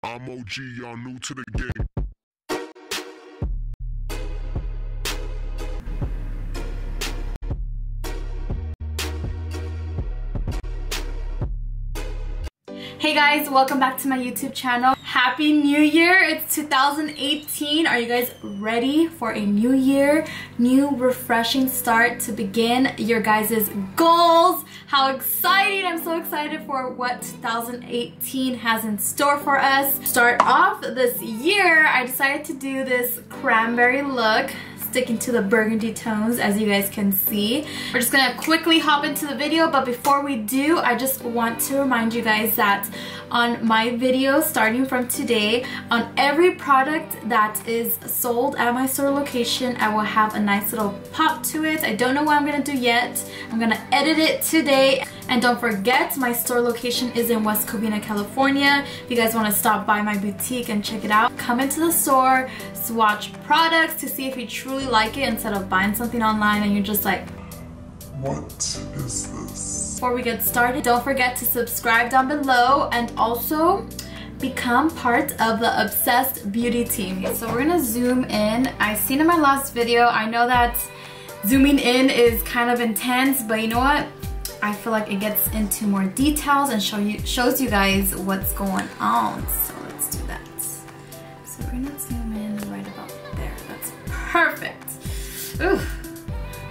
I'm OG, y'all new to the game. Hey guys, welcome back to my YouTube channel. Happy New Year! It's 2018. Are you guys ready for a new year? New refreshing start to begin your guys' goals. How exciting! I'm so excited for what 2018 has in store for us. Start off this year, I decided to do this cranberry look, sticking to the burgundy tones as you guys can see. We're just gonna quickly hop into the video, but before we do, I just want to remind you guys that on my video starting from today, on every product that is sold at my store location, I will have a nice little pop to it. I don't know what I'm gonna do yet. I'm gonna edit it today. And don't forget, my store location is in West Covina, California. If you guys want to stop by my boutique and check it out, come into the store, swatch products to see if you truly like it instead of buying something online and you're just like, what is this? Before we get started, don't forget to subscribe down below and also become part of the Obsessed Beauty team. So we're gonna zoom in. I seen in my last video, I know that zooming in is kind of intense, but you know what? I feel like it gets into more details and shows you guys what's going on. So let's do that. So we're gonna zoom in right about there. That's perfect. Ooh,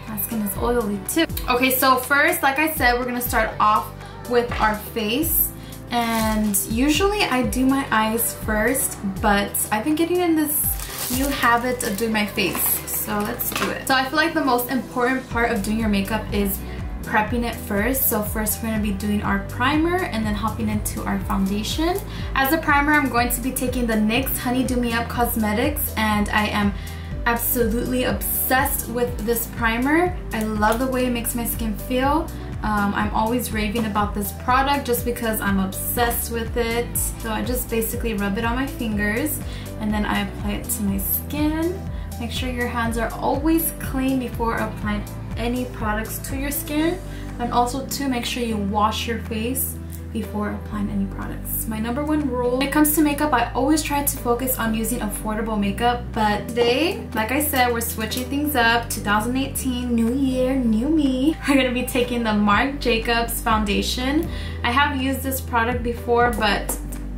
my skin is oily too. Okay, so first, like I said, we're gonna start off with our face. And usually I do my eyes first, but I've been getting in this new habit of doing my face. So let's do it. So I feel like the most important part of doing your makeup is prepping it first. So first we're going to be doing our primer and then hopping into our foundation. As a primer, I'm going to be taking the NYX Honey Do Me Up Cosmetics, and I am absolutely obsessed with this primer. I love the way it makes my skin feel. I'm always raving about this product just because I'm obsessed with it. So I just basically rub it on my fingers and then I apply it to my skin. Make sure your hands are always clean before applying any products to your skin, and also to make sure you wash your face before applying any products. My number one rule when it comes to makeup, I always try to focus on using affordable makeup, but today, like I said, we're switching things up. 2018, new year, new me. We're gonna be taking the Marc Jacobs foundation. I have used this product before, but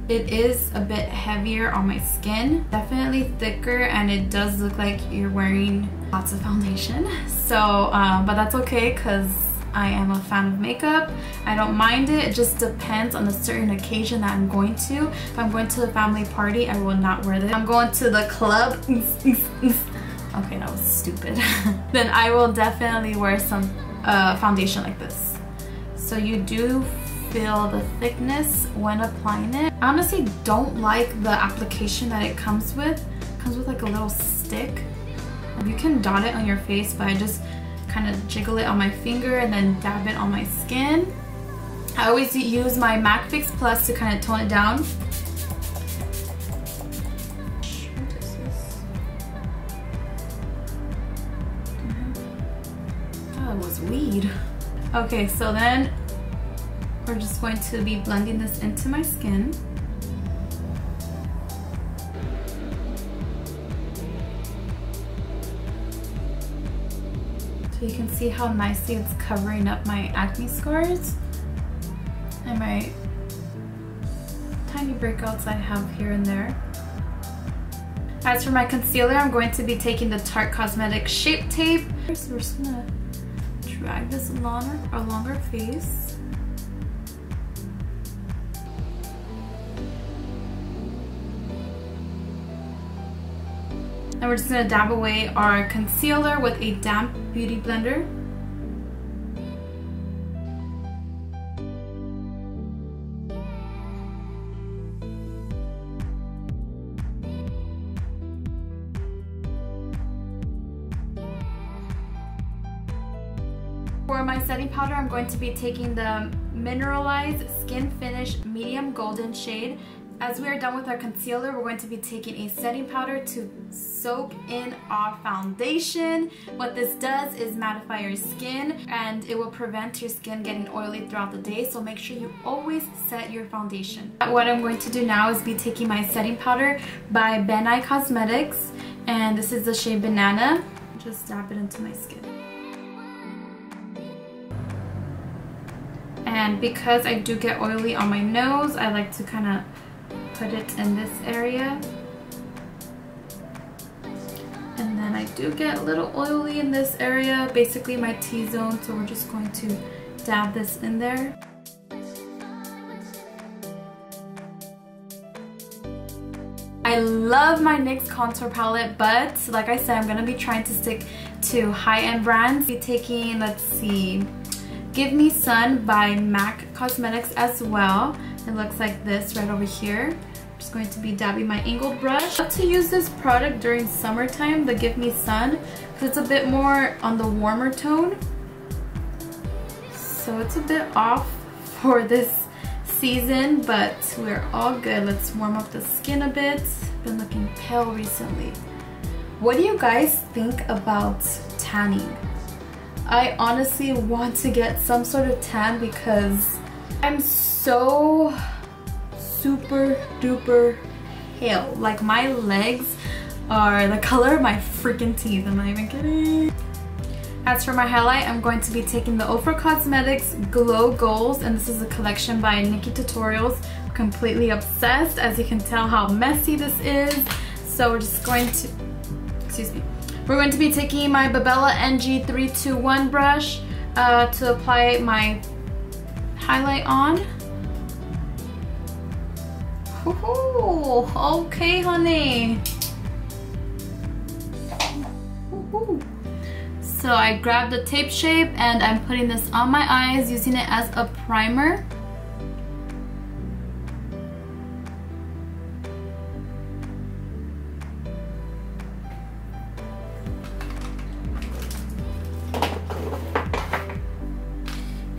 it is a bit heavier on my skin, definitely thicker, and it does look like you're wearing lots of foundation. So, but that's okay because I am a fan of makeup. I don't mind it. It just depends on a certain occasion that I'm going to. If I'm going to a family party, I will not wear this. If I'm going to the club, okay, that was stupid. Then I will definitely wear some foundation like this. So you do feel the thickness when applying it. I honestly don't like the application that it comes with. It comes with like a little stick. You can dot it on your face, but I just kind of jiggle it on my finger and then dab it on my skin. I always use my MAC Fix Plus to kind of tone it down. What is this? Oh, it was weed. Okay, so then we're just going to be blending this into my skin. So you can see how nicely it's covering up my acne scars and my tiny breakouts I have here and there. As for my concealer, I'm going to be taking the Tarte Cosmetics Shape Tape. So we're just gonna drag this along our face. And we're just going to dab away our concealer with a damp beauty blender. For my setting powder, I'm going to be taking the Mineralized Skin Finish Medium Golden shade. As we are done with our concealer, we're going to be taking a setting powder to soak in our foundation. What this does is mattify your skin, and it will prevent your skin getting oily throughout the day, so make sure you always set your foundation. What I'm going to do now is be taking my setting powder by Ben Nye Cosmetics, and this is the shade Banana. Just dab it into my skin. And because I do get oily on my nose, I like to kind of put it in this area. And then I do get a little oily in this area, basically my T-zone, so we're just going to dab this in there. I love my NYX contour palette, but like I said, I'm going to be trying to stick to high-end brands. Be taking, let's see, Give Me Sun by MAC Cosmetics as well. It looks like this right over here. I'm just going to be dabbing my angled brush. I love to use this product during summertime, the Give Me Sun, because it's a bit more on the warmer tone. So it's a bit off for this season, but we're all good. Let's warm up the skin a bit. Been looking pale recently. What do you guys think about tanning? I honestly want to get some sort of tan because I'm so super duper pale. Like my legs are the color of my freaking teeth. I'm not even kidding. As for my highlight, I'm going to be taking the Ofra Cosmetics Glow Goals, and this is a collection by Nikki Tutorials. I'm completely obsessed, as you can tell how messy this is. So we're just going to, excuse me. We're going to be taking my Babella NG321 brush to apply my highlight on. Ooh, okay, honey. Ooh. So I grabbed the tape shape and I'm putting this on my eyes, using it as a primer.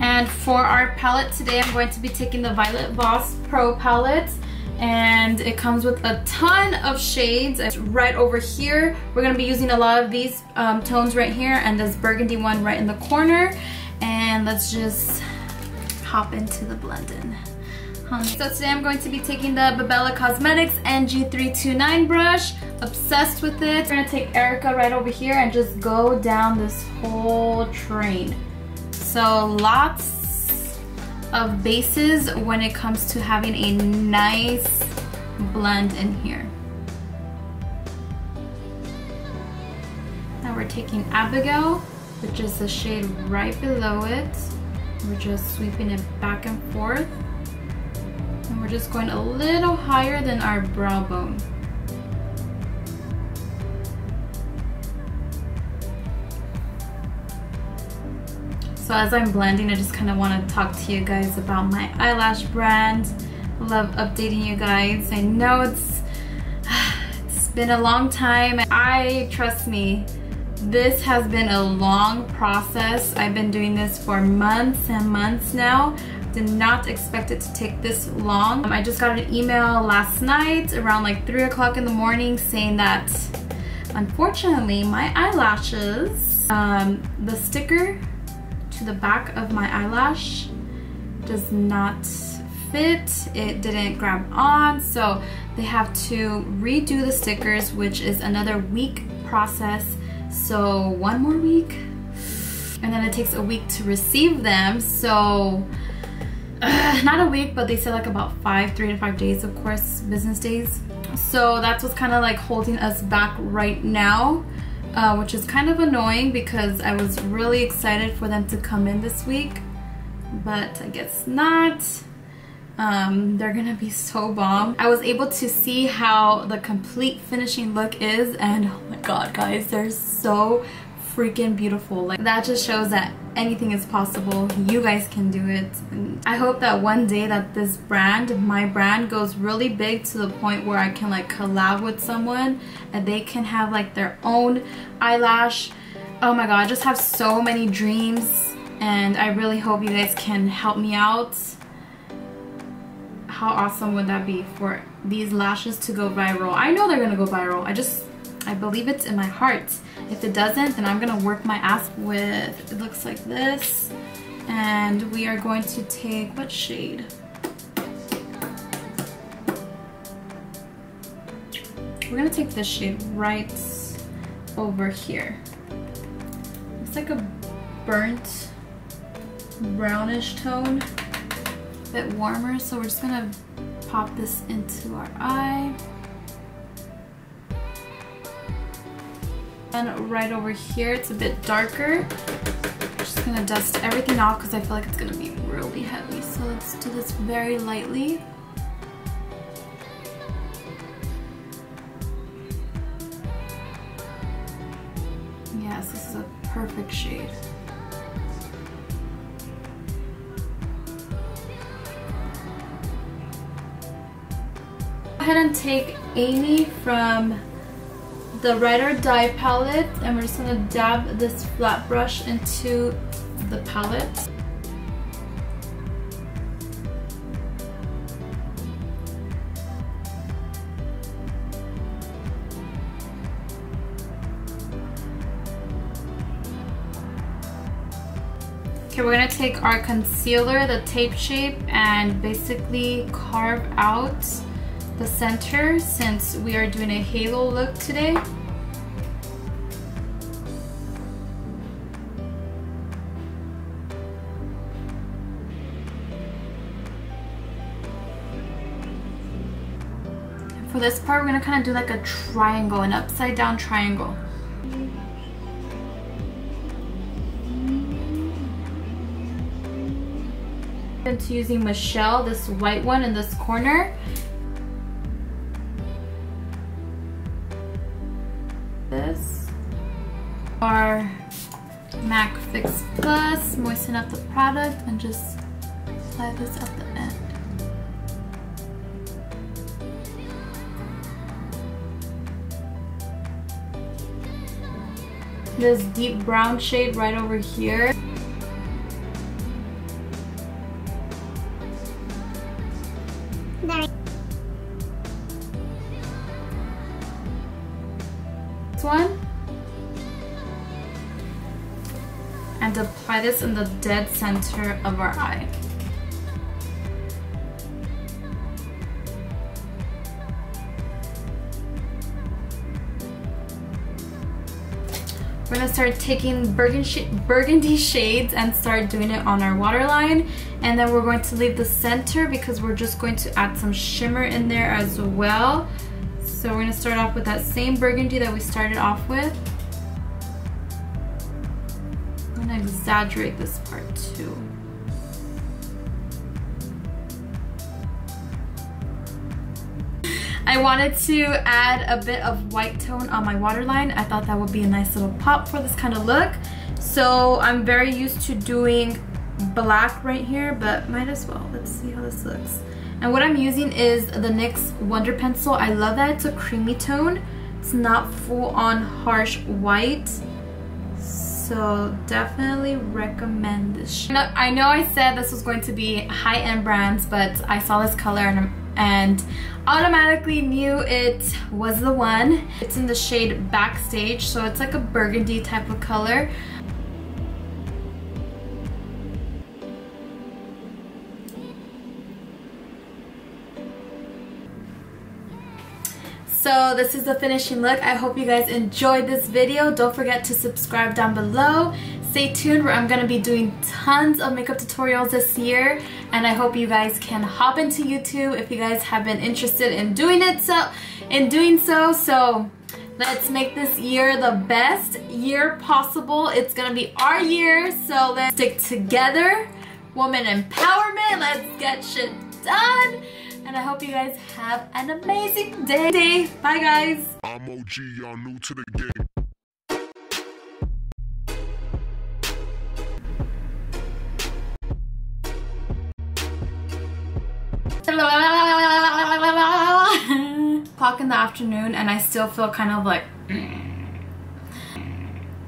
And for our palette today, I'm going to be taking the Violet Voss Pro palette, and it comes with a ton of shades. It's right over here. We're going to be using a lot of these tones right here, and this burgundy one right in the corner. And let's just hop into the blending. So today I'm going to be taking the Babella Cosmetics NG329 brush. Obsessed with it. We're going to take Erica right over here and just go down this whole train. So lots of bases when it comes to having a nice blend in here. Now we're taking Abigail, which is the shade right below it. We're just sweeping it back and forth. And we're just going a little higher than our brow bone. So as I'm blending, I just kind of want to talk to you guys about my eyelash brand. I love updating you guys. I know it's been a long time. Trust me, this has been a long process. I've been doing this for months and months now. Did not expect it to take this long. I just got an email last night around like 3 o'clock in the morning saying that unfortunately my eyelashes, the sticker to the back of my eyelash does not fit. It didn't grab on, so they have to redo the stickers, which is another week process. So 1 more week, and then it takes a week to receive them. So not a week, but they said like about 3 to 5 days, of course, business days. So that's what's kind of like holding us back right now. Which is kind of annoying because I was really excited for them to come in this week, but I guess not. They're gonna be so bomb. I was able to see how the complete finishing look is, and oh my god guys, they're so freaking beautiful. Like, that just shows that anything is possible. You guys can do it. And I hope that one day that this brand, my brand, goes really big to the point where I can like collab with someone and they can have like their own eyelash. Oh my god, I just have so many dreams, and I really hope you guys can help me out. How awesome would that be for these lashes to go viral. I know they're gonna go viral. I believe it's in my heart. If it doesn't, then I'm gonna work my ass with, it looks like this. And we are going to take, what shade? We're gonna take this shade right over here. It's like a burnt brownish tone, a bit warmer. So we're just gonna pop this into our eye. And right over here, it's a bit darker. Just gonna dust everything off because I feel like it's gonna be really heavy. So let's do this very lightly. Yes, this is a perfect shade. Go ahead and take Amy from the Ride or Die palette, and we're just gonna dab this flat brush into the palette. Okay, we're gonna take our concealer, the tape shape, and basically carve out the center since we are doing a halo look today. For this part, we're gonna kind of do like a triangle, an upside down triangle. Into using Michelle, this white one in this corner. This, our MAC Fix Plus, moisten up the product and just apply this at the end. This deep brown shade right over here. This one. And apply this in the dead center of our eye. We're gonna start taking burgundy shades and start doing it on our waterline. And then we're going to leave the center because we're just going to add some shimmer in there as well. So we're gonna start off with that same burgundy that we started off with. I'm gonna exaggerate this part too. I wanted to add a bit of white tone on my waterline. I thought that would be a nice little pop for this kind of look. So I'm very used to doing black right here, but might as well. Let's see how this looks. And what I'm using is the NYX Wonder Pencil. I love that it's a creamy tone. It's not full on harsh white. So definitely recommend this shade. I know I said this was going to be high-end brands, but I saw this color and automatically knew it was the one. It's in the shade Backstage, so it's like a burgundy type of color. So this is the finishing look. I hope you guys enjoyed this video. Don't forget to subscribe down below. Stay tuned where I'm going to be doing tons of makeup tutorials this year. And I hope you guys can hop into YouTube if you guys have been interested in doing it. So let's make this year the best year possible. It's going to be our year. So let's stick together. Woman empowerment. Let's get shit done. And I hope you guys have an amazing day. Bye guys. I'm OG, y'all new to the game. O'clock in the afternoon and I still feel kind of like